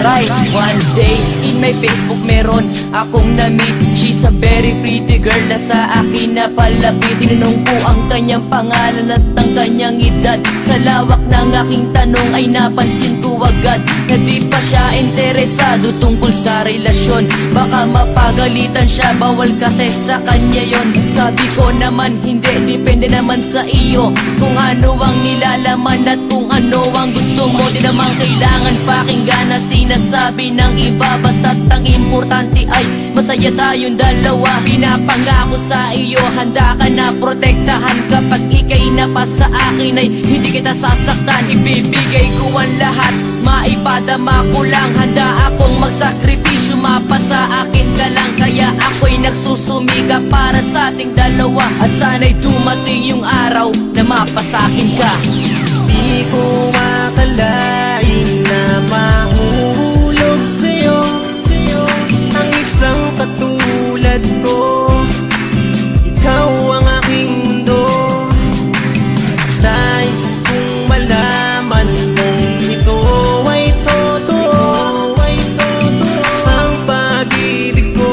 Right, one day in my Facebook meron akong na-meet. She's a very pretty girl na sa akin napalapit. Tinanong ko ang kanyang pangalan at ang kanyang edad. Sa lawak ng aking tanong ay napansin ko agad na di pa siya interesado tungkol sa relasyon. Baka mapagalitan siya, bawal kasi sa kanya yon. Sabi ko naman hindi, depende naman sa iyo kung ano ang nilalaman at kung ano ang gusto mo. Di naman kailangan pakinggan na sinasabi ng iba, basta't ang importante ay masaya tayong dalawa. Pinapangako sa iyo, handa ka na protektahan. Kapag ika'y napasa akin ay hindi kita sasaktan. Ibibigay ko ang lahat, maipadama ko lang. Handa akong magsakripisyo, mapasa akin ka lang. Kaya ako'y nagsusumiga para sa ating dalawa. At sana'y dumating yung araw na mapasakin ka. Di ko akalain na mahulog sa'yo ang isang katulad ko. Ikaw ang aking mundo. Nais kong malaman kung ito ay totoo. Ang pag-ibig ko,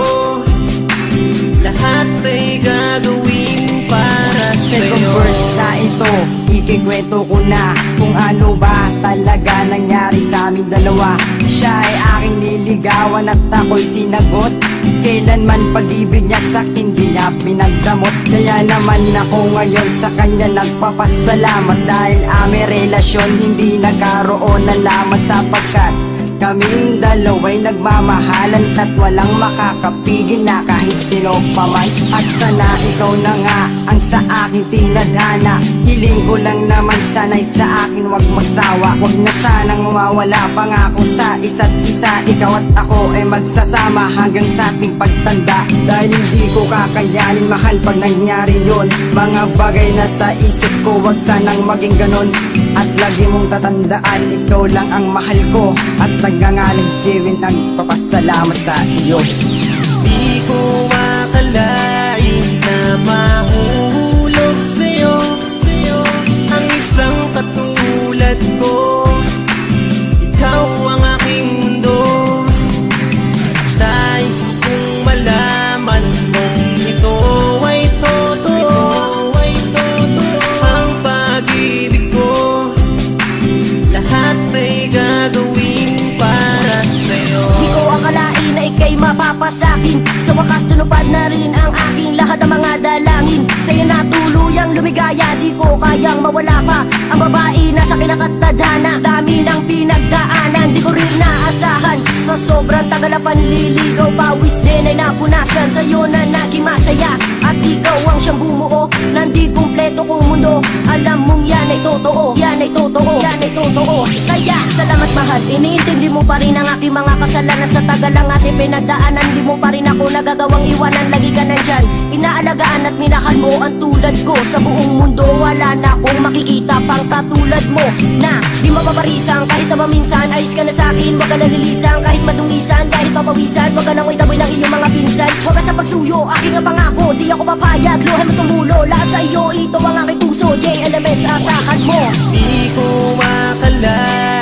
lahat ay gagawin para sa'yo. Second verse na ito, ikikwento ko na kung ano ba talaga nangyari sa aming dalawa. Siya ay aking niligawan at ako'y sinagot. Kailanman pag-ibig niya sa'kin di niya pinagdamot. Kaya naman ako ngayon sa kanya nagpapasalamat. Dahil aming relasyon hindi nagkaroon ng lamat, sapagkat kaming dalawa'y nagmamahalan at walang makakapigil na kahit sino pa man. At sana ikaw na nga ang sa akin tinadhana. Hiling ko lang naman sana'y sa akin wag magsawa. Wag na sanang mawawala pangako sa isa't isa. Ikaw at ako ay magsasama hanggang sa ating pagtanda. Dahil hindi ko kakayanin mahal pag nangyari yun. Mga bagay na sa isip ko wag sanang maging ganon. At lagi mong tatandaan ikaw lang ang mahal ko. At nagngangalang Jewin nagpapasalamat sa iyo. Di ko akalain na mahulog sa'yo ang isang katulad ko. Ikaw ang aking mundo. Nais kong malaman kung ito ay totoo. Ang pag-ibig ko, lahat ay gagawin para sa'yo. Di ko akalain na ika'y mapapasakin. Sa wakas tunupad na rin ang aking lahat ng mga dalangin. Sa'yo na tuluyang lumigaya, di ko kayang mawala pa. Ang babae na sa kinakatadhana, dami ng pinagdaanan. Di ko rin naasahan, sa sobrang tagal na panliligaw, pawis din ay napunasan. Sa'yo na naging masaya, at ikaw ang siyang bumuo ng di kumpleto kong mundo. Alam mong yan ay totoo, yan ay totoo, yan ay totoo. Kaya salamat mahal, iniintindi mo pa rin ang aking mga kasalanan. Sa tagal ng ating pinagdaanan, di mo pa rin ako nagagawang iwanan. Lagi ka nandyan, inaalagaan at minahal mo ang tulad ko. Sa buong mundo wala na akong makikita pang katulad mo, na di mapaparisan kahit na maminsan. Ayos ka na sa'kin, wag ka lalilisan kahit madungisan, kahit papawisan. Wag ka nang itaboy ng iyong mga pinsan. Wag ka sa pagsuyo, aking ang pangako, di ako papayag. Luhan mo tumulo, lahat sa iyo, ito ang aking puso. J Elements, asahan mo. Di ko akalain